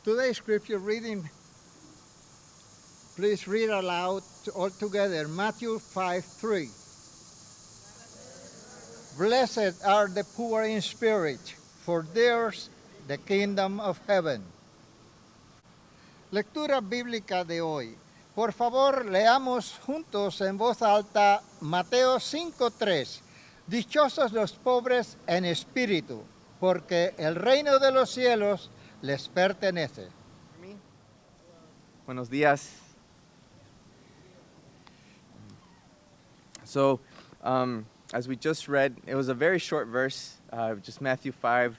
Today's scripture reading, please read aloud all together. Matthew 5:3. Blessed are the poor in spirit, for theirs the kingdom of heaven. Lectura bíblica de hoy. Por favor, leamos juntos en voz alta Mateo 5:3. Dichosos los pobres en espíritu, porque el reino de los cielos les pertenece. Buenos días. So, as we just read, it was a very short verse, just Matthew 5,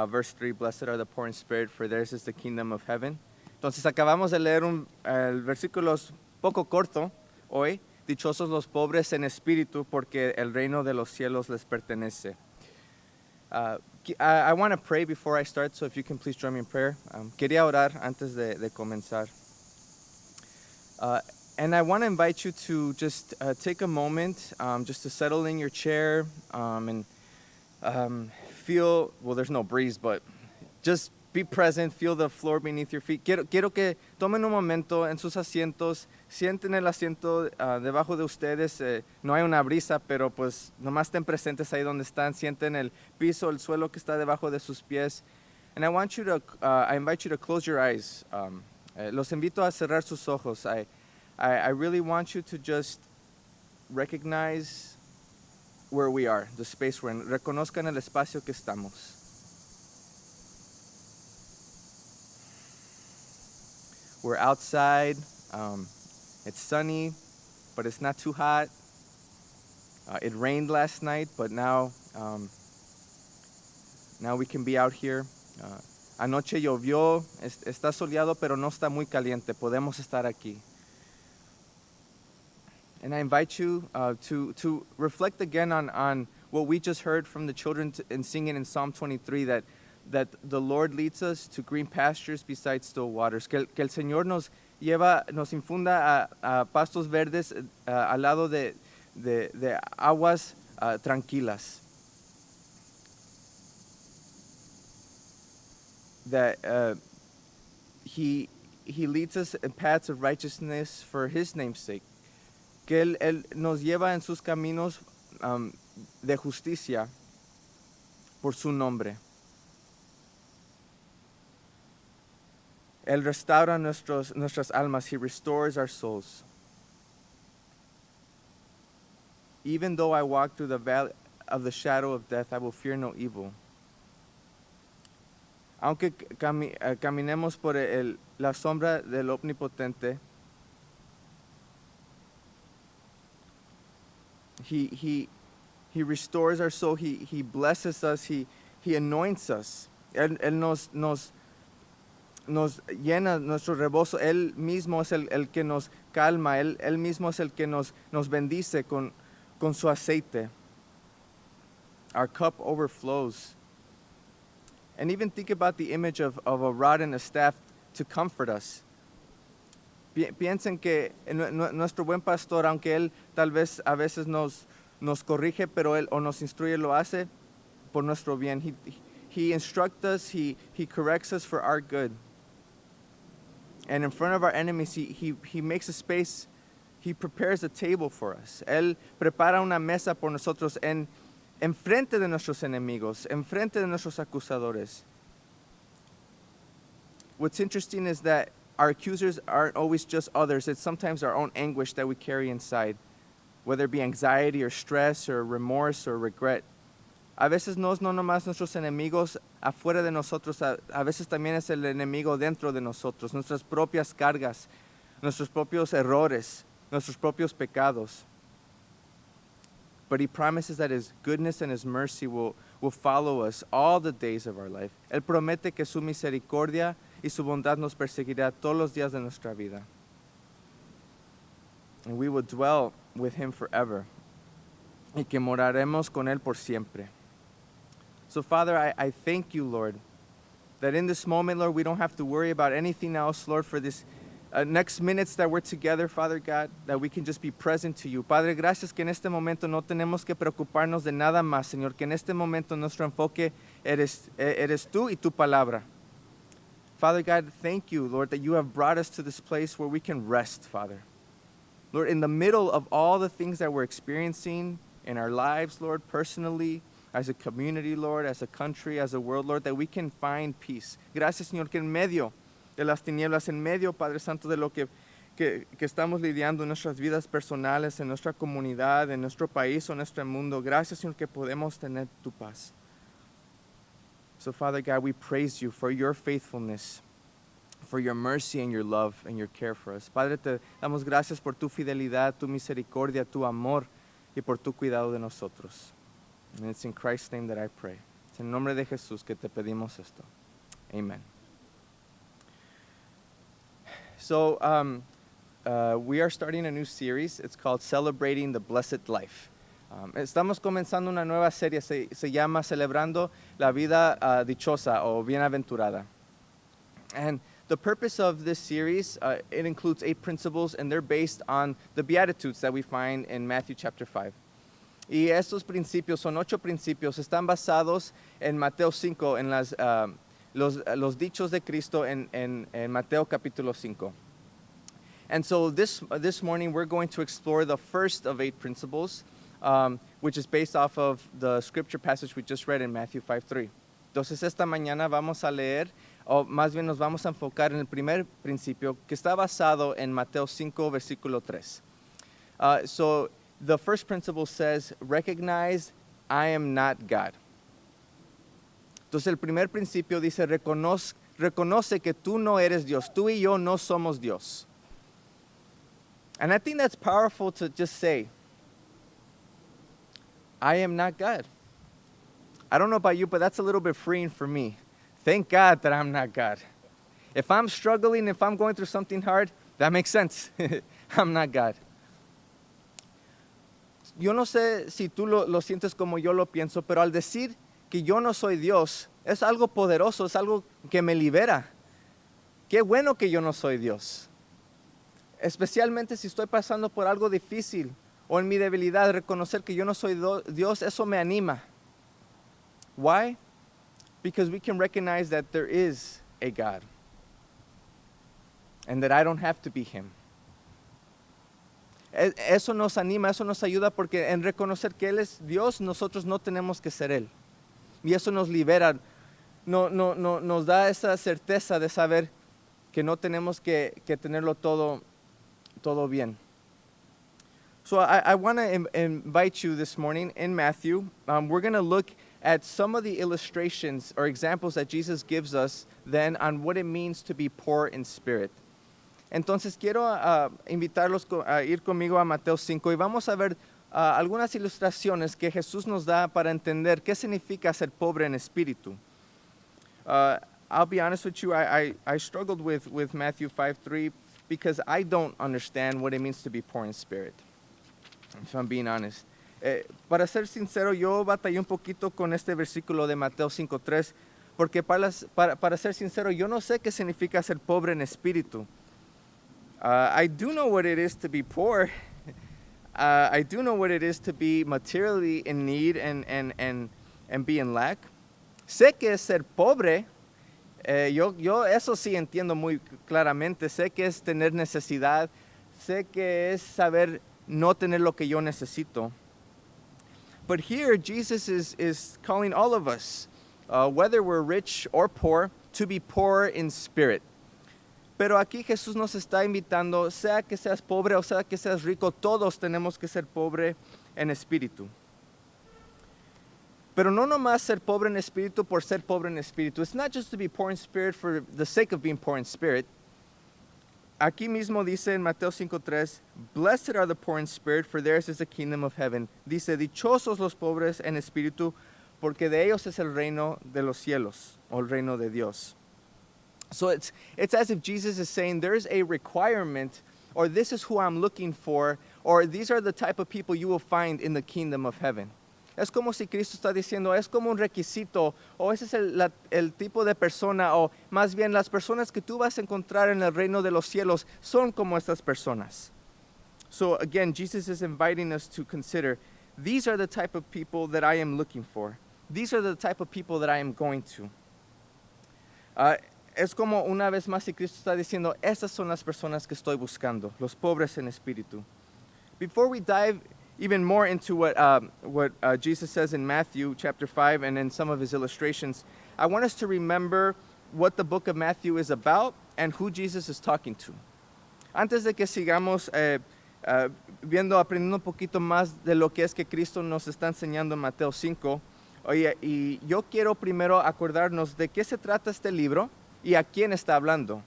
verse 3, Blessed are the poor in spirit, for theirs is the kingdom of heaven. Entonces acabamos de leer el versículo poco corto hoy, dichosos los pobres en espíritu, porque el reino de los cielos les pertenece. I want to pray before I start, so if you can please join me in prayer. Quería orar antes de comenzar. And I want to invite you to just take a moment just to settle in your chair and feel, well, there's no breeze, but just be present, feel the floor beneath your feet. Quiero que tomen un momento en sus asientos, sienten el asiento debajo de ustedes. No hay una brisa, pero pues nomás estén presentes ahí donde están. Sienten el piso, el suelo que está debajo de sus pies. And I invite you to close your eyes. Los invito a cerrar sus ojos. I really want you to just recognize where we are, the space we're in. Reconozcan el espacio que estamos. We're outside. It's sunny, but it's not too hot. It rained last night, but now we can be out here. Anoche llovió, está soleado, pero no está muy caliente. Podemos estar aquí. And I invite you to reflect again on what we just heard from the children in singing in Psalm 23, that the Lord leads us to green pastures beside still waters. Que el Señor nos infunda a pastos verdes al lado de aguas tranquilas. That he leads us in paths of righteousness for His name's sake. Que él nos lleva en sus caminos de justicia por su nombre. Él restaura nuestras almas. He restores our souls. Even though I walk through the valley of the shadow of death, I will fear no evil. Aunque caminemos por la sombra del Omnipotente, He restores our soul. He blesses us. He anoints us. Él nos llena nuestro rebozo. Él mismo es el que nos calma. Él mismo es el que nos bendice con su aceite. Our cup overflows. And even think about the image of a rod and a staff to comfort us. Piensen que nuestro buen pastor, aunque él tal vez a veces nos corrige, pero él o nos instruye, lo hace por nuestro bien. He instructs us, he corrects us for our good. And in front of our enemies, he makes a space, he prepares a table for us. Él prepara una mesa por nosotros en frente de nuestros enemigos, en frente de nuestros acusadores. What's interesting is that our accusers aren't always just others. It's sometimes our own anguish that we carry inside, whether it be anxiety or stress or remorse or regret. A veces no nomás nuestros enemigos afuera de nosotros, a veces también es el enemigo dentro de nosotros, nuestras propias cargas, nuestros propios errores, nuestros propios pecados. But He promises that His goodness and His mercy will follow us all the days of our life. Él promete que su misericordia y su bondad nos perseguirá todos los días de nuestra vida. And we will dwell with Him forever. Y que moraremos con Él por siempre. So, Father, I thank you, Lord, that in this moment, Lord, we don't have to worry about anything else, Lord, for this next minutes that we're together, Father God, that we can just be present to you. Padre, gracias que en este momento no tenemos que preocuparnos de nada más, Señor, que en este momento nuestro enfoque eres tú y tu palabra. Father God, thank you, Lord, that you have brought us to this place where we can rest, Father. Lord, in the middle of all the things that we're experiencing in our lives, Lord, personally, as a community, Lord, as a country, as a world, Lord, that we can find peace. Gracias, Señor, que en medio de las tinieblas, en medio, Padre Santo, de lo que estamos lidiando en nuestras vidas personales, en nuestra comunidad, en nuestro país o en nuestro mundo, gracias, Señor, que podemos tener tu paz. So, Father God, we praise you for your faithfulness, for your mercy and your love and your care for us. Padre, te damos gracias por tu fidelidad, tu misericordia, tu amor y por tu cuidado de nosotros. And it's in Christ's name that I pray. Es en nombre de Jesús que te pedimos esto. Amen. So, we are starting a new series. It's called Celebrating the Blessed Life. Estamos comenzando una nueva serie. Se llama Celebrando la Vida Dichosa o Bienaventurada. And the purpose of this series, it includes 8 principles, and they're based on the Beatitudes that we find in Matthew chapter 5. Y estos principios, son 8 principios, están basados en Mateo 5, en los dichos de Cristo en Mateo capítulo 5. And so this morning we're going to explore the first of 8 principles, which is based off of the scripture passage we just read in Matthew 5:3. Entonces esta mañana vamos a leer, o más bien nos vamos a enfocar en el primer principio que está basado en Mateo 5, versículo 3. So the first principle says, recognize I am not God. Entonces el primer principio dice, reconoce que tú no eres Dios, tú y yo no somos Dios. And I think that's powerful to just say, I am not God. I don't know about you, but that's a little bit freeing for me. Thank God that I'm not God. If I'm struggling, if I'm going through something hard, that makes sense. I'm not God. Yo no sé si tú lo sientes como yo lo pienso, pero al decir que yo no soy Dios, es algo poderoso, es algo que me libera. Qué bueno que yo no soy Dios. Especialmente si estoy pasando por algo difícil o en mi debilidad, reconocer que yo no soy Dios, eso me anima. Why? Because we can recognize that there is a God and that I don't have to be Him. Eso nos anima, eso nos ayuda porque en reconocer que Él es Dios, nosotros no tenemos que ser Él. Y eso nos libera, nos da esa certeza de saber que no tenemos que tenerlo todo bien. So I want to invite you this morning in Matthew. We're going to look at some of the illustrations or examples that Jesus gives us then on what it means to be poor in spirit. Entonces quiero invitarlos a ir conmigo a Mateo 5 y vamos a ver algunas ilustraciones que Jesús nos da para entender qué significa ser pobre en espíritu. I'll be honest with you, I struggled with Matthew 5:3 because I don't understand what it means to be poor in spirit, if I'm being honest. Para ser sincero, yo batallé un poquito con este versículo de Mateo 5:3 porque para ser sincero, yo no sé qué significa ser pobre en espíritu. I do know what it is to be poor. I do know what it is to be materially in need and be in lack. Sé que es ser pobre. Yo eso sí entiendo muy claramente. Sé que es tener necesidad. Sé que es saber no tener lo que yo necesito. But here Jesus is calling all of us, whether we're rich or poor, to be poor in spirit. Pero aquí Jesús nos está invitando, sea que seas pobre o sea que seas rico, todos tenemos que ser pobre en espíritu. Pero no nomás ser pobre en espíritu por ser pobre en espíritu. It's not just to be poor in spirit for the sake of being poor in spirit. Aquí mismo dice en Mateo 5:3, Blessed are the poor in spirit, for theirs is the kingdom of heaven. Dice, dichosos los pobres en espíritu, porque de ellos es el reino de los cielos, o el reino de Dios. So it's as if Jesus is saying there's a requirement, or this is who I'm looking for, or these are the type of people you will find in the kingdom of heaven. Es como si Cristo está diciendo, es como un requisito, o ese es el tipo de persona, o más bien las personas que tú vas a encontrar en el reino de los cielos son como estas personas. So again, Jesus is inviting us to consider, these are the type of people that I am looking for. These are the type of people that I am going to. es como una vez más si Cristo está diciendo, estas son las personas que estoy buscando, los pobres en espíritu. Before we dive even more into what Jesus says in Matthew chapter 5 and in some of his illustrations, I want us to remember what the book of Matthew is about and who Jesus is talking to. Antes de que sigamos aprendiendo un poquito más de lo que es que Cristo nos está enseñando en Mateo 5, oye, y yo quiero primero acordarnos de qué se trata este libro y a quién está hablando.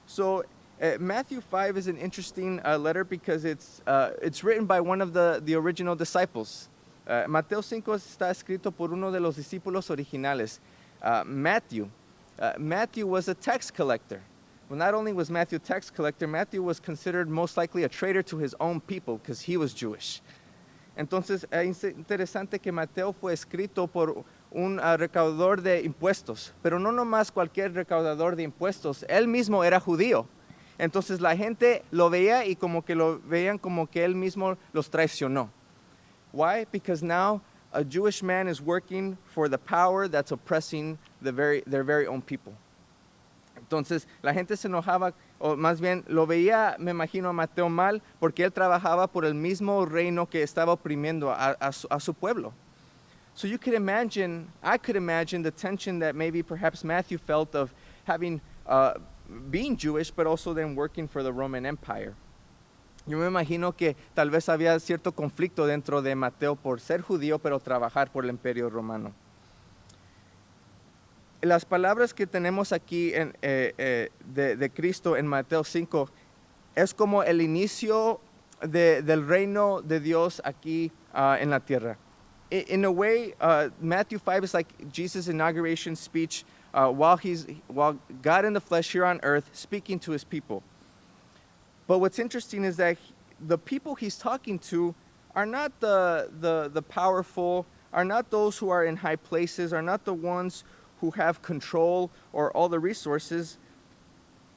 So, Matthew 5 is an interesting letter because it's written by one of the original disciples. Mateo 5 está escrito por uno de los discípulos originales, Matthew. Matthew was a tax collector. Well, not only was Matthew a tax collector, Matthew was considered most likely a traitor to his own people because he was Jewish. Entonces, es interesante que Mateo fue escrito por un recaudador de impuestos, pero no nomás cualquier recaudador de impuestos, él mismo era judío. Entonces la gente lo veía y como que lo veían como que él mismo los traicionó. Why? Because now a Jewish man is working for the power that's oppressing their very own people. Entonces la gente se enojaba, o más bien lo veía, me imagino, a Mateo mal, porque él trabajaba por el mismo reino que estaba oprimiendo a su pueblo. So you could imagine, I could imagine the tension that maybe perhaps Matthew felt of having being Jewish, but also then working for the Roman Empire. Yo me imagino que tal vez había cierto conflicto dentro de Mateo por ser judío, pero trabajar por el Imperio Romano. Las palabras que tenemos aquí de Cristo en Mateo 5 es como el inicio del reino de Dios aquí en la tierra. In a way, Matthew 5 is like Jesus' inauguration speech while God in the flesh here on earth speaking to his people. But what's interesting is that the people he's talking to are not the powerful, are not those who are in high places, are not the ones who have control or all the resources.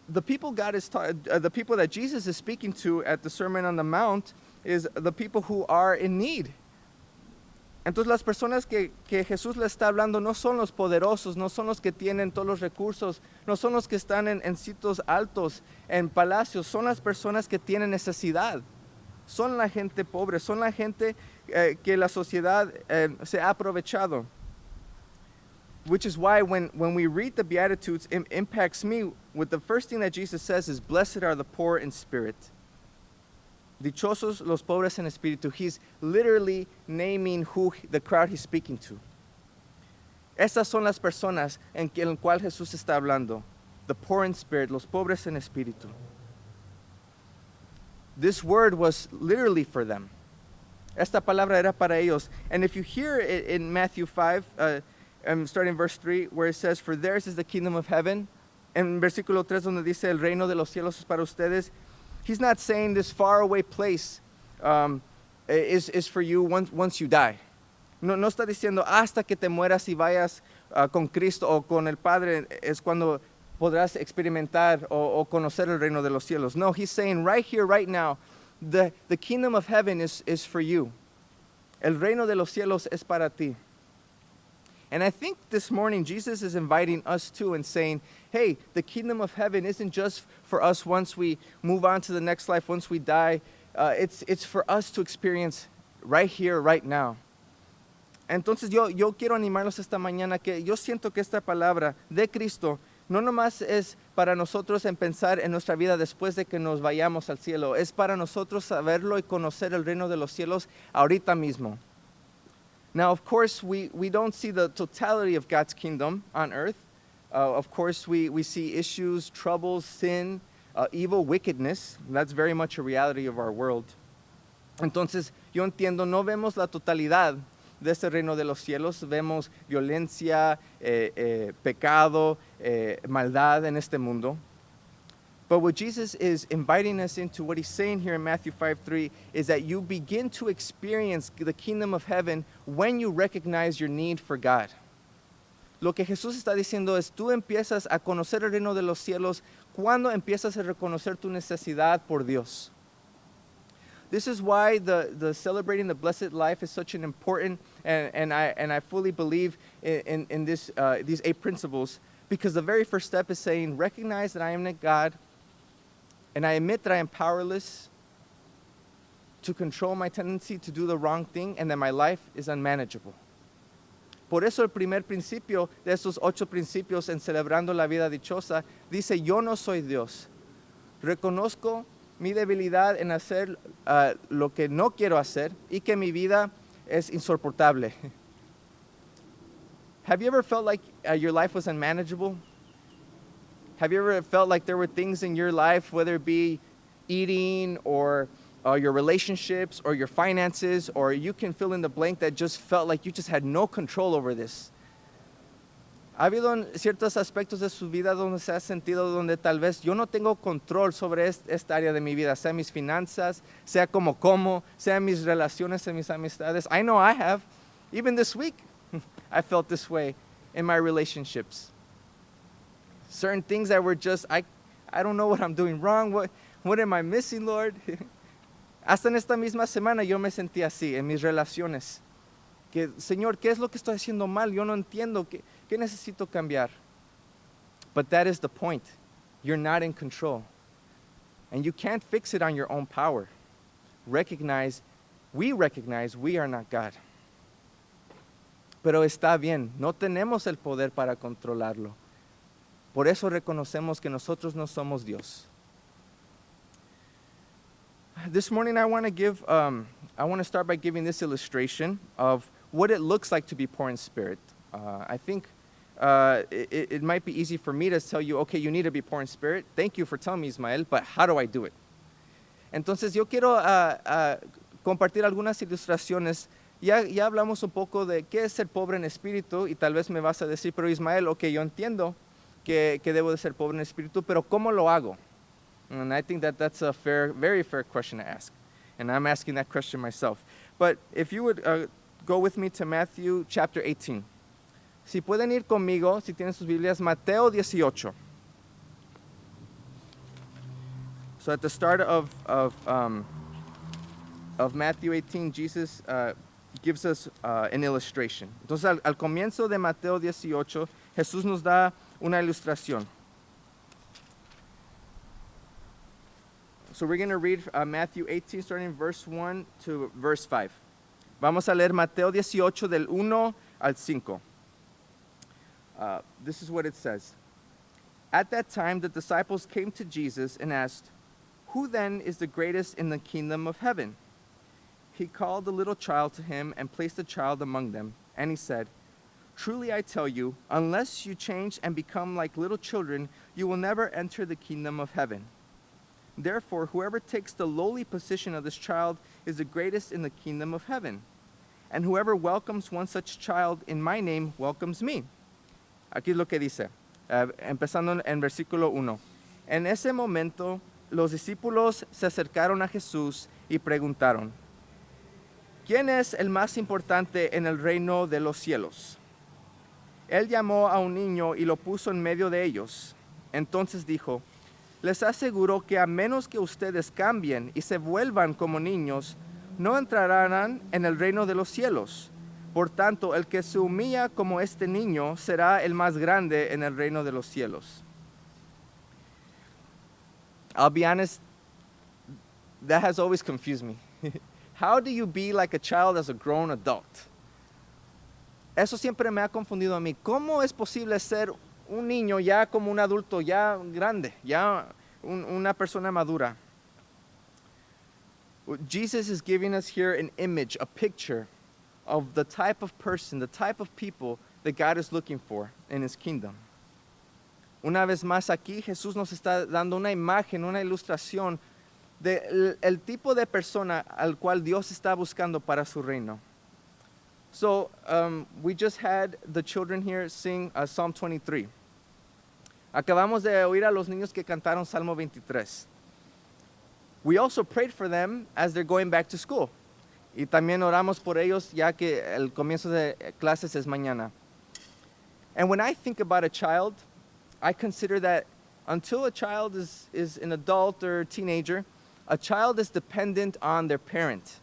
The people the people that Jesus is speaking to at the Sermon on the Mount is the people who are in need. Entonces las personas que Jesús le está hablando no son los poderosos, no son los que tienen todos los recursos, no son los que están en sitios altos, en palacios, son las personas que tienen necesidad. Son la gente pobre, son la gente que la sociedad se ha aprovechado. Which is why when we read the Beatitudes, it impacts me with the first thing that Jesus says is, blessed are the poor in spirit. Dichosos los pobres en espíritu. He's literally naming the crowd he's speaking to. Estas son las personas en el cual Jesús está hablando. The poor in spirit, los pobres en espíritu. This word was literally for them. Esta palabra era para ellos. And if you hear it in Matthew 5, starting in verse 3, where it says, for theirs is the kingdom of heaven. En versículo 3, donde dice, el reino de los cielos es para ustedes. He's not saying this faraway place is for you once you die. No está diciendo hasta que te mueras y vayas con Cristo o con el Padre es cuando podrás experimentar o conocer el reino de los cielos. No, he's saying right here, right now, the kingdom of heaven is for you. El reino de los cielos es para ti. And I think this morning Jesus is inviting us too and saying, hey, the kingdom of heaven isn't just for us once we move on to the next life, once we die. It's for us to experience right here, right now. Entonces yo quiero animarlos esta mañana que yo siento que esta palabra de Cristo no nomás es para nosotros en pensar en nuestra vida después de que nos vayamos al cielo, es para nosotros saberlo y conocer el reino de los cielos ahorita mismo. Now, of course, we don't see the totality of God's kingdom on earth. Of course, we see issues, troubles, sin, evil, wickedness. That's very much a reality of our world. Entonces, yo entiendo, no vemos la totalidad de este reino de los cielos. Vemos violencia, pecado, maldad en este mundo. But what Jesus is inviting us into, what he's saying here in Matthew 5:3, is that you begin to experience the kingdom of heaven when you recognize your need for God. Lo que Jesús está diciendo es, tú empiezas a conocer el reino de los cielos cuando empiezas a reconocer tu necesidad por Dios. This is why the celebrating the blessed life is such an important, and I fully believe in these 8 principles. Because the very first step is saying, recognize that I am not God, and I admit that I am powerless to control my tendency to do the wrong thing, and that my life is unmanageable. Por eso el primer principio de esos 8 principios en Celebrando la Vida Dichosa dice, yo no soy Dios. Reconozco mi debilidad en hacer lo que no quiero hacer y que mi vida es insoportable. Have you ever felt like your life was unmanageable? Have you ever felt like there were things in your life, whether it be eating or your relationships or your finances, or you can fill in the blank, that just felt like you just had no control over this? ¿Ha habido ciertos aspectos de su vida donde se ha sentido donde tal vez yo no tengo control sobre esta área de mi vida, sea mis finanzas, sea como, sea mis relaciones y mis amistades? I know I have. Even this week, I felt this way in my relationships. Certain things that were just, I don't know what I'm doing wrong. What am I missing, Lord? Hasta en esta misma semana yo me sentí así en mis relaciones. Que, Señor, ¿qué es lo que estoy haciendo mal? Yo no entiendo. ¿Qué necesito cambiar? But that is the point. You're not in control. And you can't fix it on your own power. We recognize we are not God. Pero está bien, no tenemos el poder para controlarlo. Por eso reconocemos que nosotros no somos Dios. This morning I want to start by giving this illustration of what it looks like to be poor in spirit. I think it might be easy for me to tell you, okay, you need to be poor in spirit. Thank you for telling me, Ismael, but how do I do it? Entonces yo quiero compartir algunas ilustraciones. Ya hablamos un poco de qué es ser pobre en espíritu y tal vez me vas a decir, pero Ismael, okay, yo entiendo que debo de ser pobre en espíritu, pero ¿cómo lo hago? And I think that's a very fair question to ask. And I'm asking that question myself. But if you would go with me to Matthew chapter 18. Si pueden ir conmigo, si tienen sus Biblias, Mateo 18. So at the start of Matthew 18, Jesus gives us an illustration. Entonces al comienzo de Mateo 18, Jesús nos da una ilustración. So we're going to read Matthew 18, starting verse 1 to verse 5. Vamos a leer Mateo 18 del 1 al 5. This is what it says. At that time, the disciples came to Jesus and asked, "Who then is the greatest in the kingdom of heaven?" He called a little child to him and placed the child among them. And he said, "Truly I tell you, unless you change and become like little children, you will never enter the kingdom of heaven. Therefore, whoever takes the lowly position of this child is the greatest in the kingdom of heaven. And whoever welcomes one such child in my name welcomes me." Aquí es lo que dice, empezando en versículo 1. En ese momento, los discípulos se acercaron a Jesús y preguntaron, ¿quién es el más importante en el reino de los cielos? Él llamó a un niño y lo puso en medio de ellos. Entonces dijo, les aseguro que a menos que ustedes cambien y se vuelvan como niños, no entrarán en el reino de los cielos. Por tanto, el que se humilla como este niño será el más grande en el reino de los cielos. I'll be honest, that has always confused me. How do you be like a child as a grown adult? Eso siempre me ha confundido a mí. ¿Cómo es posible ser un niño ya como un adulto, ya grande, ya una persona madura? Jesus is giving us here an image, a picture of the type of person, the type of people that God is looking for in His kingdom. Una vez más aquí, Jesús nos está dando una imagen, una ilustración del tipo de persona al cual Dios está buscando para su reino. So, we just had the children here sing Psalm 23. Acabamos de oír a los niños que cantaron Salmo 23. We also prayed for them as they're going back to school. Y también oramos por ellos ya que el comienzo de clases es mañana. And when I think about a child, I consider that until a child is an adult or a teenager, a child is dependent on their parent.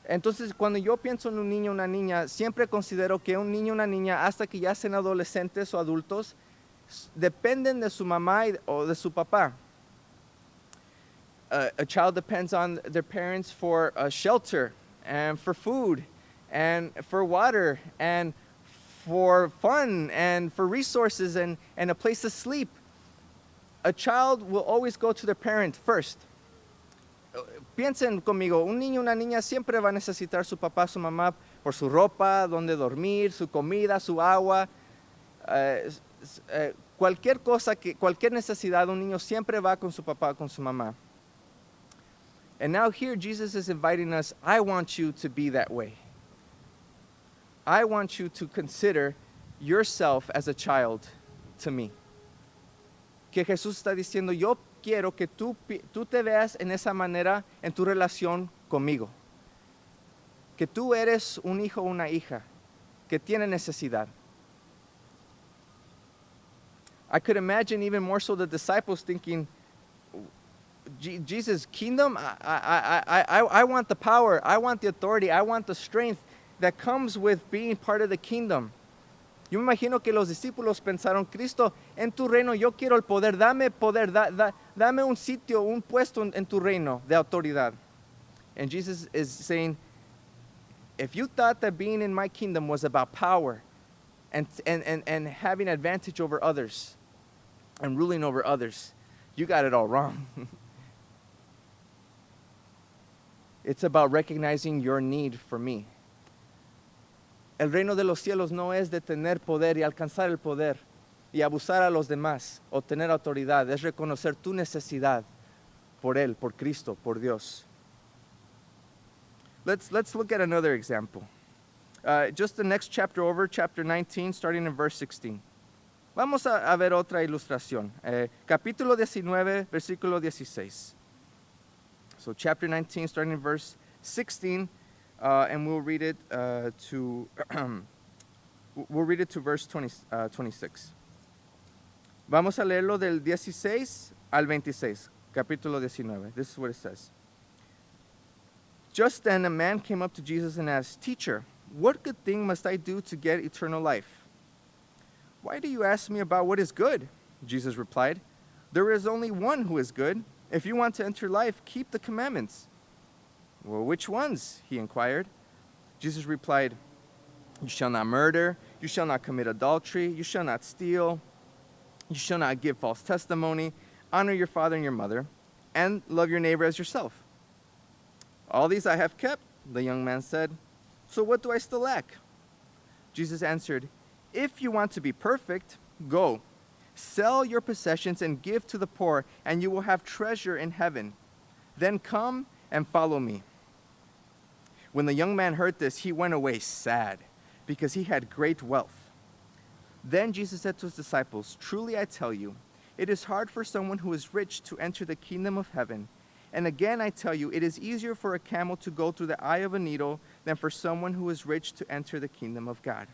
Entonces, cuando yo pienso en un niño o una niña, siempre considero que un niño o una niña, hasta que ya sean adolescentes o adultos, dependen de su mamá o de su papá. A child depends on their parents for shelter and for food and for water and for fun and for resources and a place to sleep. A child will always go to their parent first. Piensen conmigo, un niño o una niña siempre va a necesitar su papá, su mamá por su ropa, donde dormir, su comida, su agua. Cualquier cosa, cualquier necesidad, un niño siempre va con su papá, con su mamá. And now here Jesus is inviting us, I want you to be that way. I want you to consider yourself as a child to me. Que Jesús está diciendo, yo quiero que tú te veas en esa manera en tu relación conmigo. Que tú eres un hijo o una hija que tiene necesidad. I could imagine even more so the disciples thinking, Jesus' kingdom, I want the power, I want the authority, I want the strength that comes with being part of the kingdom. Yo me imagino que los discípulos pensaron, Cristo, en tu reino yo quiero el poder, dame poder, dame un sitio, un puesto en tu reino de autoridad. And Jesus is saying, if you thought that being in my kingdom was about power and having advantage over others and ruling over others, you got it all wrong. It's about recognizing your need for me. El reino de los cielos no es de tener poder y alcanzar el poder y abusar a los demás o tener autoridad. Es reconocer tu necesidad por Él, por Cristo, por Dios. Let's look at another example. Just the next chapter over, chapter 19, starting in verse 16. Vamos a ver otra ilustración. Capítulo 19, versículo 16. So chapter 19, starting in verse 16, and we'll read it to verse 26. Vamos a leerlo del 16 al 26, capítulo 19. This is what it says. Just then a man came up to Jesus and asked, Teacher, what good thing must I do to get eternal life? Why do you ask me about what is good? Jesus replied, There is only one who is good. If you want to enter life, keep the commandments. Well, which ones? He inquired. Jesus replied, You shall not murder, you shall not commit adultery, you shall not steal, you shall not give false testimony, honor your father and your mother, and love your neighbor as yourself. All these I have kept, the young man said. So what do I still lack? Jesus answered, If you want to be perfect, go. Sell your possessions and give to the poor, and you will have treasure in heaven. Then come and follow me. When the young man heard this, he went away sad, because he had great wealth. Then Jesus said to his disciples, Truly I tell you, it is hard for someone who is rich to enter the kingdom of heaven. And again I tell you, it is easier for a camel to go through the eye of a needle than for someone who is rich to enter the kingdom of God.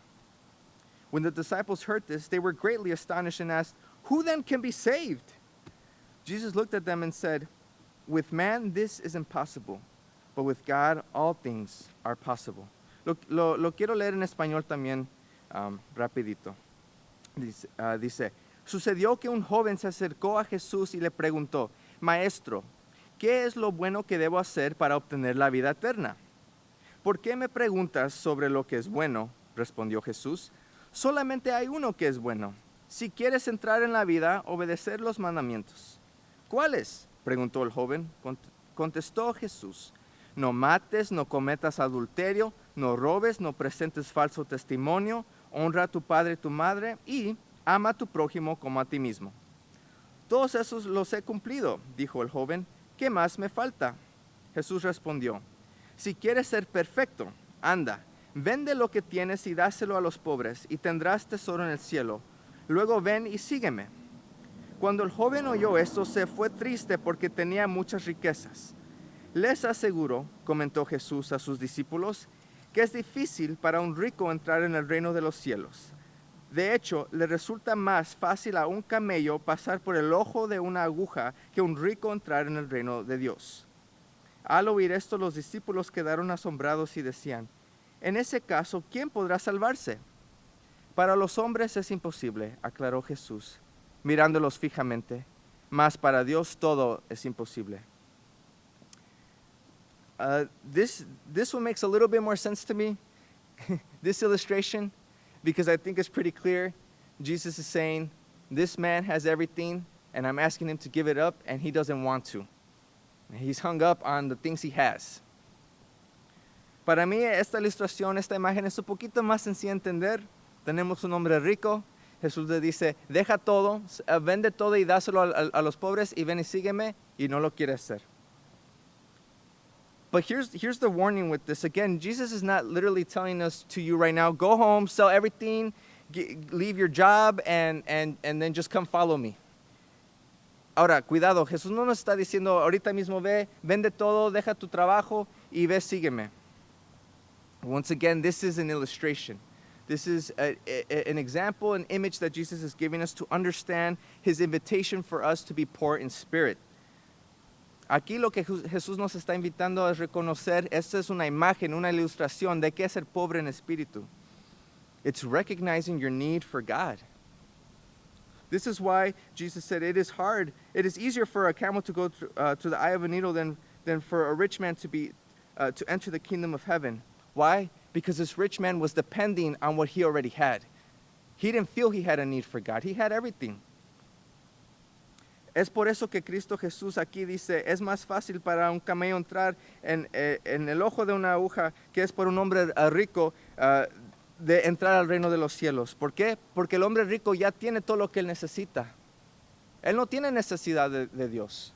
When the disciples heard this, they were greatly astonished and asked, Who then can be saved? Jesus looked at them and said, With man this is impossible, but with God all things are possible. Lo quiero leer en español también, rapidito. Dice, sucedió que un joven se acercó a Jesús y le preguntó, Maestro, ¿qué es lo bueno que debo hacer para obtener la vida eterna? ¿Por qué me preguntas sobre lo que es bueno? Respondió Jesús. Solamente hay uno que es bueno. Si quieres entrar en la vida, obedecer los mandamientos. ¿Cuáles? Preguntó el joven. Contestó Jesús. No mates, no cometas adulterio, no robes, no presentes falso testimonio, honra a tu padre y tu madre y ama a tu prójimo como a ti mismo. Todos esos los he cumplido, dijo el joven. ¿Qué más me falta? Jesús respondió, si quieres ser perfecto, anda, vende lo que tienes y dáselo a los pobres y tendrás tesoro en el cielo. Luego ven y sígueme. Cuando el joven oyó esto, se fue triste porque tenía muchas riquezas. Les aseguro, comentó Jesús a sus discípulos, que es difícil para un rico entrar en el reino de los cielos. De hecho, le resulta más fácil a un camello pasar por el ojo de una aguja que un rico entrar en el reino de Dios. Al oír esto, los discípulos quedaron asombrados y decían, en ese caso, ¿quién podrá salvarse? Para los hombres es imposible, aclaró Jesús, mirándolos fijamente, mas para Dios todo es imposible. This one makes a little bit more sense to me, this illustration, because I think it's pretty clear. Jesus is saying, this man has everything, and I'm asking him to give it up, and he doesn't want to. He's hung up on the things he has. Para mí, esta ilustración, esta imagen es un poquito más sencilla de entender. Tenemos un hombre rico. Jesús le dice, deja todo, vende todo y dáselo a los pobres y ven y sígueme, y no lo quiere hacer. But here's the warning with this. Again, Jesus is not literally telling us to you right now, go home, sell everything, leave your job, and then just come follow me. Ahora, cuidado, Jesús no nos está diciendo, ahorita mismo ve, vende todo, deja tu trabajo y ve, sígueme. Once again, this is an illustration. This is an example, an image that Jesus is giving us to understand his invitation for us to be poor in spirit. Aquí lo que Jesús nos está invitando a reconocer, esta es una imagen, una ilustración de qué es ser pobre en espíritu. It's recognizing your need for God. This is why Jesus said it is hard. It is easier for a camel to go to the eye of a needle than for a rich man to enter the kingdom of heaven. Why? Because this rich man was depending on what he already had. He didn't feel he had a need for God. He had everything. Es por eso que Cristo Jesús aquí dice, es más fácil para un camello entrar en el ojo de una aguja que es por un hombre rico de entrar al reino de los cielos. ¿Por qué? Porque el hombre rico ya tiene todo lo que él necesita. Él no tiene necesidad de Dios.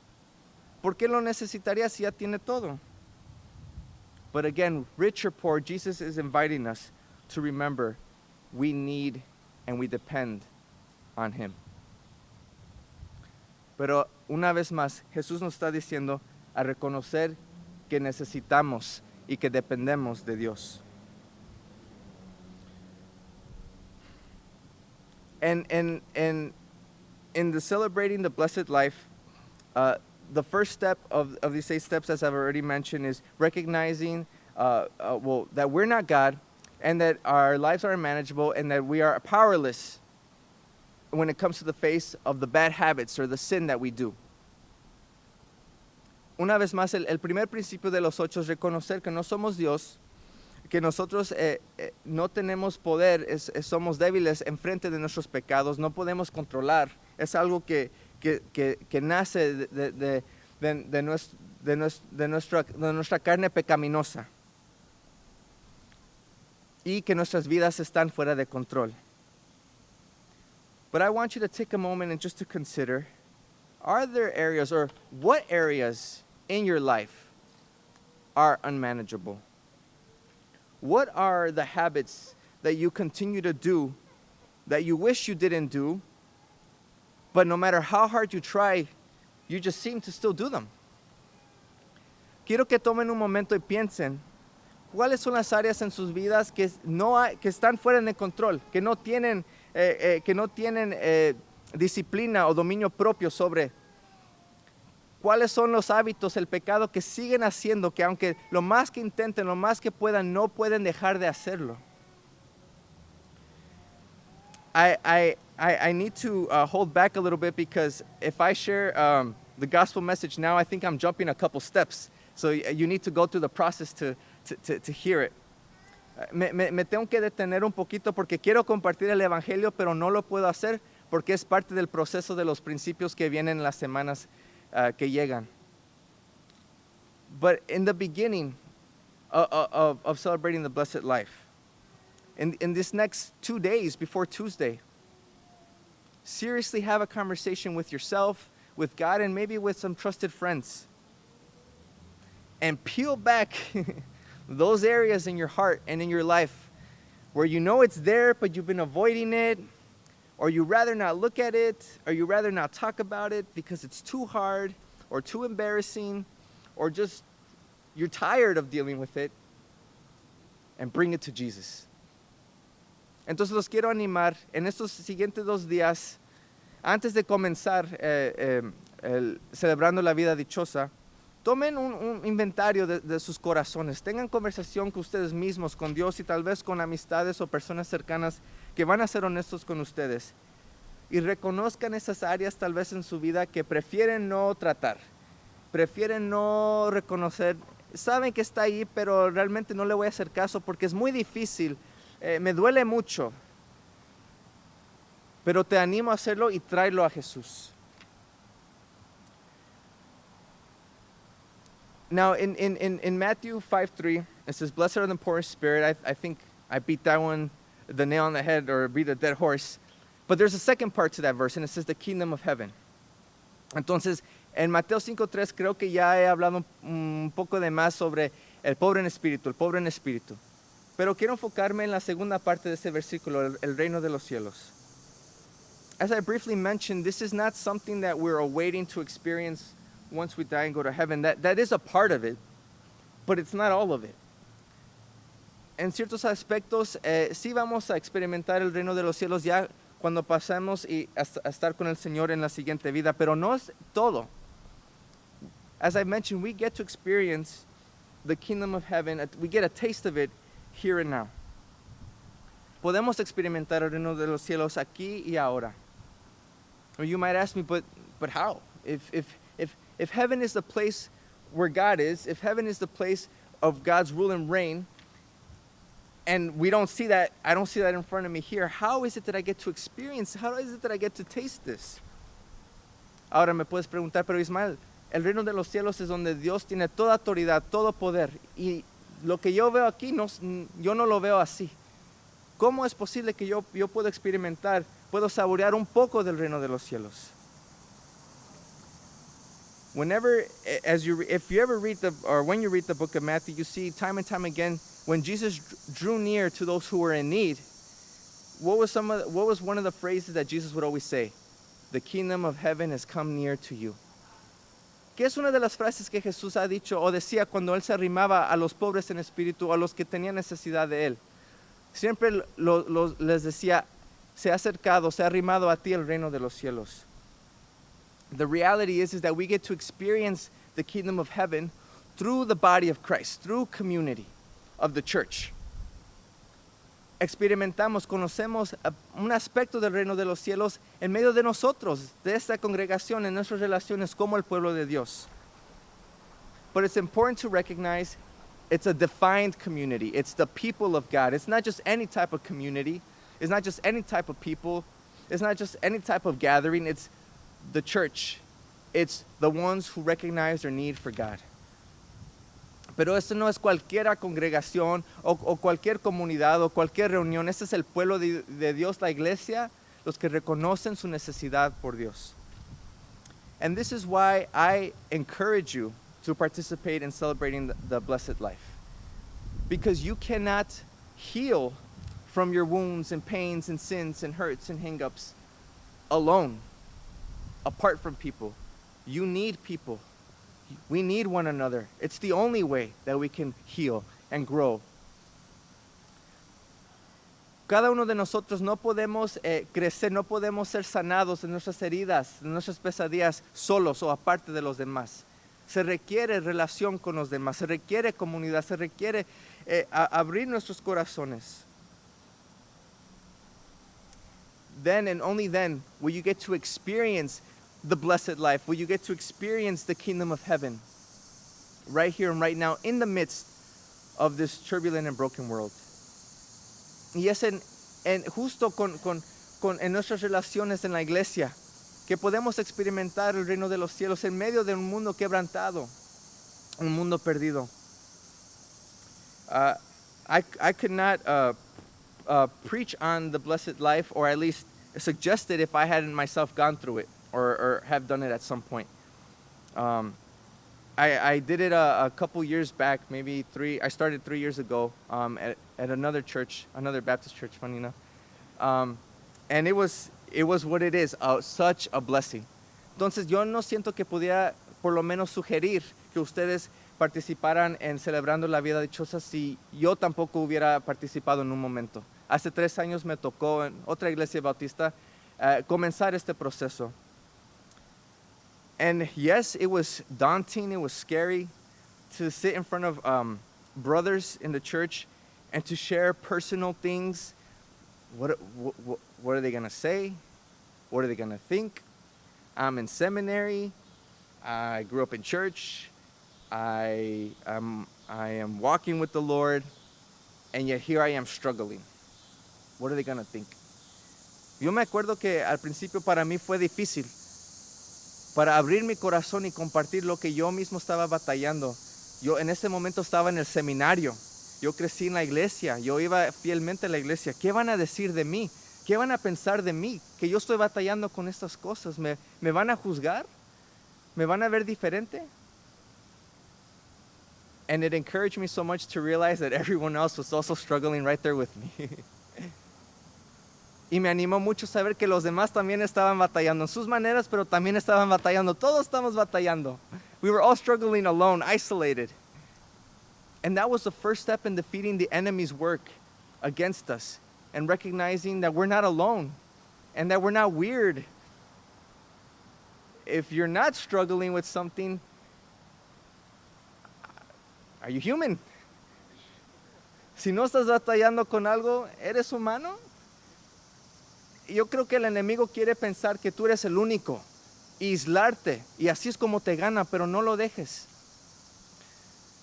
¿Por qué lo necesitaría si ya tiene todo? But again, rich or poor, Jesus is inviting us to remember we need and we depend on him. Pero una vez más, Jesús nos está diciendo a reconocer que necesitamos y que dependemos de Dios. And in the celebrating the blessed life, the first step of these 8 steps, as I've already mentioned, is recognizing that we're not God and that our lives are unmanageable and that we are powerless when it comes to the face of the bad habits or the sin that we do. Una vez más, el primer principio de los 8 es reconocer que no somos Dios, que nosotros no tenemos poder, somos débiles en frente de nuestros pecados, no podemos controlar. Es algo que nace de nuestra carne pecaminosa y que nuestras vidas están fuera de control. But I want you to take a moment and just to consider, are there areas or what areas in your life are unmanageable? What are the habits that you continue to do that you wish you didn't do, but no matter how hard you try, you just seem to still do them? Quiero que tomen un momento y piensen, ¿cuáles son las áreas en sus vidas que están fuera de control, que no tienen disciplina o dominio propio sobre? ¿Cuáles son los hábitos, el pecado que siguen haciendo, que aunque lo más que intenten, lo más que puedan, no pueden dejar de hacerlo? I need to hold back a little bit because if I share the gospel message now, I think I'm jumping a couple steps. So you need to go through the process to hear it. Me tengo que detener un poquito porque quiero compartir el evangelio, pero no lo puedo hacer porque es parte del proceso de los principios que vienen en las semanas que llegan. But in the beginning of celebrating the blessed life, in this next 2 days before Tuesday, seriously have a conversation with yourself, with God, and maybe with some trusted friends. And peel back those areas in your heart and in your life where you know it's there, but you've been avoiding it, or you rather not look at it, or you rather not talk about it because it's too hard or too embarrassing, or just you're tired of dealing with it, and bring it to Jesus. Entonces los quiero animar en estos siguientes 2 días, antes de comenzar celebrando la vida dichosa. Tomen un inventario de sus corazones, tengan conversación con ustedes mismos, con Dios y tal vez con amistades o personas cercanas que van a ser honestos con ustedes. y reconozcan esas áreas tal vez en su vida que prefieren no tratar, prefieren no reconocer, saben que está ahí, pero realmente no le voy a hacer caso porque es muy difícil, me duele mucho, pero te animo a hacerlo y tráelo a Jesús. Now, in Matthew 5:3, it says, "Blessed are the poor in spirit." I think I beat that one, the nail on the head, or beat a dead horse. But there's a second part to that verse, and it says, "The kingdom of heaven." Entonces, en Mateo 5:3 creo que ya he hablado un poco de más sobre el pobre en espíritu, el pobre en espíritu. Pero quiero enfocarme en la segunda parte de ese versículo, el reino de los cielos. As I briefly mentioned, this is not something that we're awaiting to experience once we die and go to heaven. That is a part of it, but it's not all of it. En ciertos aspectos, sí vamos a experimentar el reino de los cielos ya cuando pasamos a estar con el Señor en la siguiente vida, pero no es todo. As I mentioned, we get to experience the kingdom of heaven. We get a taste of it here and now. Podemos experimentar el reino de los cielos aquí y ahora. Or you might ask me, but how? If heaven is the place where God is, if heaven is the place of God's rule and reign, and we don't see that, I don't see that in front of me here, how is it that I get to experience, how is it that I get to taste this? Ahora me puedes preguntar, pero Ismael, el reino de los cielos es donde Dios tiene toda autoridad, todo poder, y lo que yo veo aquí, yo no lo veo así. ¿Cómo es posible que yo pueda experimentar, puedo saborear un poco del reino de los cielos? Whenever, if you ever read when you read the book of Matthew, you see time and time again when Jesus drew near to those who were in need. What was one of the phrases that Jesus would always say? The kingdom of heaven has come near to you. ¿Qué es una de las frases que Jesús ha dicho o decía cuando él se arrimaba a los pobres en espíritu, a los que tenían necesidad de él? Siempre les decía, se ha acercado, se ha arrimado a ti el reino de los cielos. The reality is that we get to experience the kingdom of heaven through the body of Christ, through community of the church. Experimentamos, conocemos un aspecto del reino de los cielos en medio de nosotros, de esta congregación, en nuestras relaciones como el pueblo de Dios. But it's important to recognize it's a defined community. It's the people of God. It's not just any type of community. It's not just any type of people. It's not just any type of gathering. It's the church. It's the ones who recognize their need for God. Pero esto no es cualquier congregación o cualquier comunidad o cualquier reunión. Este es el pueblo de Dios, la iglesia, los que reconocen su necesidad por Dios. And this is why I encourage you to participate in celebrating the blessed life. Because you cannot heal from your wounds and pains and sins and hurts and hang-ups alone, apart from people. You need people. We need one another. It's the only way that we can heal and grow. Cada uno de nosotros no podemos crecer, no podemos ser sanados de nuestras heridas, de nuestras pesadillas solos o aparte de los demás. Se requiere relación con los demás, se requiere comunidad, se requiere abrir nuestros corazones. Then and only then will you get to experience the blessed life, will you get to experience the kingdom of heaven right here and right now in the midst of this turbulent and broken world. Y es justo en nuestras relaciones en la iglesia que podemos experimentar el reino de los cielos en medio de un mundo quebrantado, un mundo perdido. I could not preach on the blessed life, or at least suggest it if I hadn't myself gone through it or have done it at some point. I did it a couple years back, maybe 3. I started 3 years ago at another church, another Baptist church, funny enough. And it was what it is, such a blessing. Entonces yo no siento que pudiera por lo menos sugerir que ustedes participaran en Celebrando la Vida Dichosa si yo tampoco hubiera participado en un momento. Hace 3 años me tocó en otra iglesia bautista comenzar este proceso. And yes, it was daunting, it was scary to sit in front of brothers in the church and to share personal things. What are they going to say? What are they going to think? I'm in seminary. I grew up in church. I am walking with the Lord. And yet here I am struggling. What are they going to think? Yo me acuerdo que al principio para mí fue difícil. Para abrir mi corazón y compartir lo que yo mismo estaba batallando. Yo en ese momento estaba en el seminario. Yo crecí en la iglesia. Yo iba fielmente a la iglesia. ¿Qué van a decir de mí? ¿Qué van a pensar de mí? Que yo estoy batallando con estas cosas. ¿Me van a juzgar? ¿Me van a ver diferente? And it encouraged me so much to realize that everyone else was also struggling right there with me. Y me animó mucho saber que los demás también estaban batallando en sus maneras, pero también estaban batallando. Todos estamos batallando. We were all struggling alone, isolated. And that was the first step in defeating the enemy's work against us and recognizing that we're not alone and that we're not weird. If you're not struggling with something, are you human? Si no estás batallando con algo, ¿eres humano? Yo creo que el enemigo quiere pensar que tú eres el único, y aislarte, y así es como te gana, pero no lo dejes.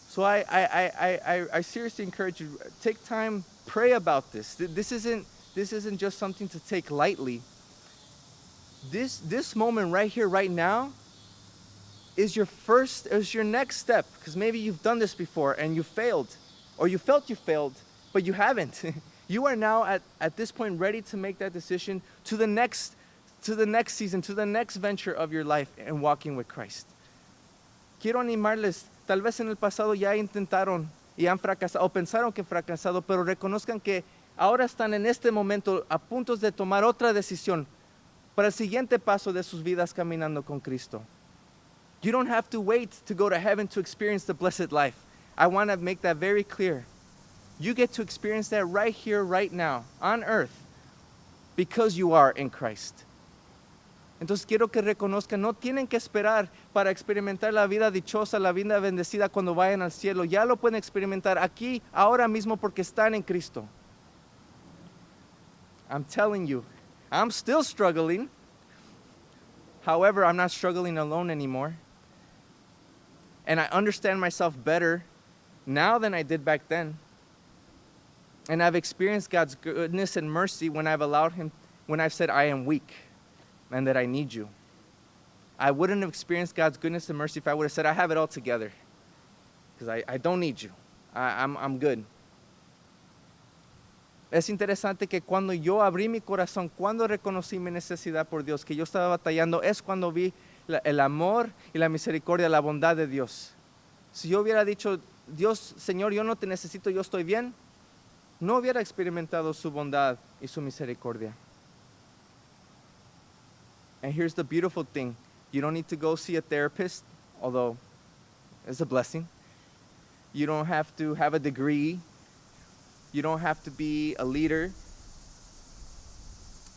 So I seriously encourage you, take time, pray about this. This isn't just something to take lightly. This moment right here, right now, is your next step, because maybe you've done this before and you failed, or you felt you failed, but you haven't. You are now at this point ready to make that decision to the next season, to the next venture of your life and walking with Christ. Quiero animarles, tal vez en el pasado ya intentaron y han fracasado o pensaron que fracasado, pero reconozcan que ahora están en este momento a puntos de tomar otra decisión para el siguiente paso de sus vidas caminando con Cristo. You don't have to wait to go to heaven to experience the blessed life. I want to make that very clear. You get to experience that right here, right now, on earth, because you are in Christ. Entonces quiero que reconozcan, no tienen que esperar para experimentar la vida dichosa, la vida bendecida cuando vayan al cielo. Ya lo pueden experimentar aquí, ahora mismo, porque están en Cristo. I'm telling you, I'm still struggling. However, I'm not struggling alone anymore. And I understand myself better now than I did back then. And I've experienced God's goodness and mercy when I've said I am weak and that I need you. I wouldn't have experienced God's goodness and mercy if I would have said I have it all together, because I don't need you. I'm good. Es interesante que cuando yo abrí mi corazón, cuando reconocí mi necesidad por Dios, que yo estaba batallando, es cuando vi el amor y la misericordia, la bondad de Dios. Si yo hubiera dicho, Dios, Señor, yo no te necesito, yo estoy bien, no hubiera experimentado su bondad y su misericordia. And here's the beautiful thing. You don't need to go see a therapist, although it's a blessing. You don't have to have a degree. You don't have to be a leader.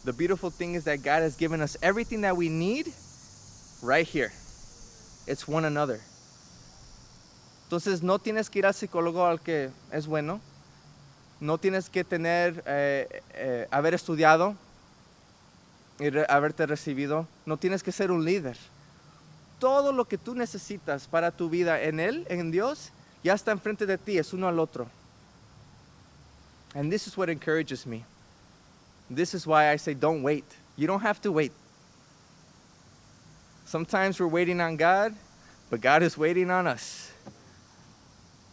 The beautiful thing is that God has given us everything that we need right here. It's one another. Entonces no tienes que ir al psicólogo al que es bueno. No tienes que haber estudiado y haberte recibido. No tienes que ser un líder. Todo lo que tú necesitas para tu vida en Él, en Dios, ya está enfrente de ti, es uno al otro. And this is what encourages me. This is why I say don't wait. You don't have to wait. Sometimes we're waiting on God, but God is waiting on us.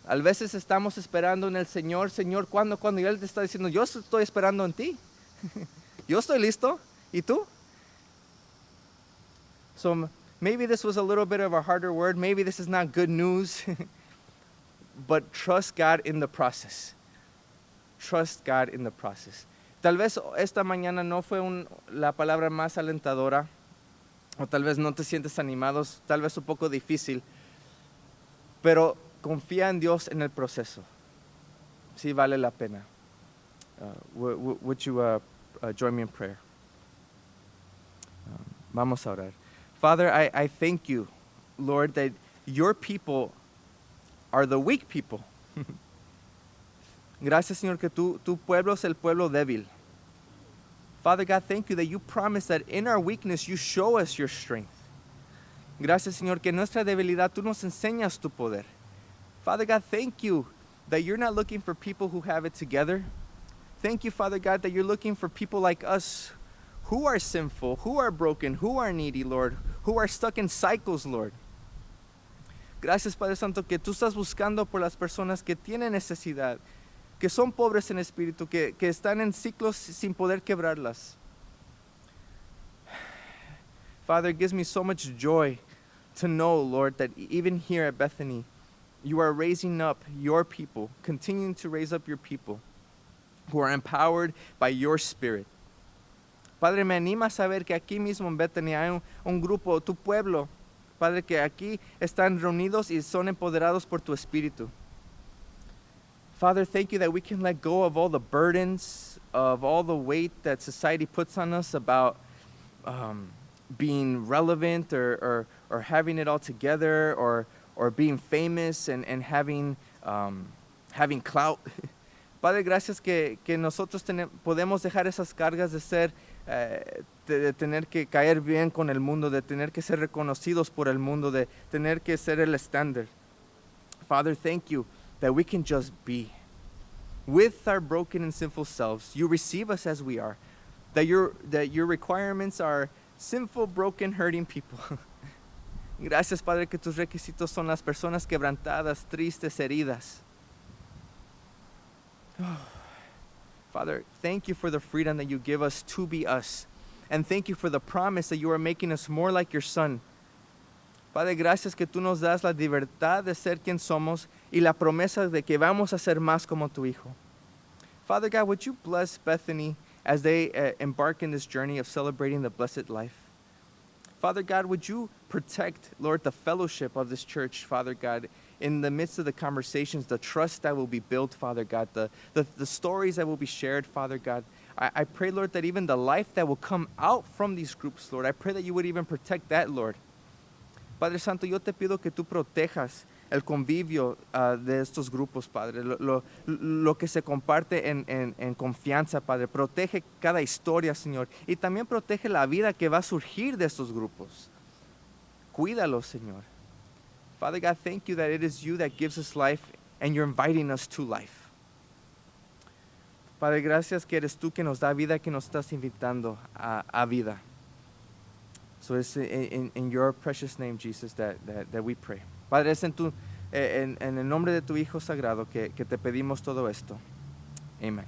A veces estamos esperando en el Señor, Señor, ¿cuándo? Y Él te está diciendo, yo estoy esperando en ti. Yo estoy listo. ¿Y tú? So maybe this was a little bit of a harder word. Maybe this is not good news. But trust God in the process. Trust God in the process. Tal vez esta mañana no fue la palabra más alentadora, o tal vez no te sientes animado, tal vez un poco difícil, pero confía en Dios en el proceso. Sí vale la pena. Would you join me in prayer? Vamos a orar. Father, I thank you, Lord, that your people are the weak people. Gracias, Señor, que tu pueblo es el pueblo débil. Father God, thank you that you promise that in our weakness you show us your strength. Gracias, Señor, que en nuestra debilidad tú nos enseñas tu poder. Father God, thank you that you're not looking for people who have it together. Thank you, Father God, that you're looking for people like us who are sinful, who are broken, who are needy, Lord, who are stuck in cycles, Lord. Gracias, Padre Santo, que tú estás buscando por las personas que tienen necesidad, que son pobres en espíritu, que están en ciclos sin poder quebrarlas. Father, it gives me so much joy to know, Lord, that even here at Bethany, you are raising up your people, continuing to raise up your people who are empowered by your Spirit. Padre, me anima a saber que aquí mismo en Bethany hay un grupo, tu pueblo, Padre, que aquí están reunidos y son empoderados por tu Espíritu. Father, thank you that we can let go of all the burdens, of all the weight that society puts on us about being relevant or having it all together or being famous and having clout. Padre, gracias que nosotros podemos dejar esas cargas de ser, de tener que caer bien con el mundo, de tener que ser reconocidos por el mundo, de tener que ser el estándar. Father, thank you that we can just be. With our broken and sinful selves, you receive us as we are. That your requirements are sinful, broken, hurting people. Gracias, Padre, que tus requisitos son las personas quebrantadas, tristes, heridas. Father, thank you for the freedom that you give us to be us. And thank you for the promise that you are making us more like your Son. Padre, gracias que tú nos das la libertad de ser quien somos y la promesa de que vamos a ser más como tu Hijo. Father God, would you bless Bethany as they embark in this journey of celebrating the blessed life? Father God, would you protect, Lord, the fellowship of this church, Father God, in the midst of the conversations, the trust that will be built, Father God, the stories that will be shared, Father God. I pray, Lord, that even the life that will come out from these groups, Lord, I pray that you would even protect that, Lord. Padre Santo, yo te pido que tú protejas el convivio de estos grupos, Padre, lo que se comparte en confianza, Padre. Protege cada historia, Señor, y también protege la vida que va a surgir de estos grupos. Cuídalos, Señor. Father God, thank you that it is you that gives us life and you're inviting us to life. Padre, gracias que eres tú que nos da vida, que nos estás invitando a vida. So it's in your precious name, Jesus, that we pray. Padre, es en el nombre de tu Hijo Sagrado que te pedimos todo esto. Amen.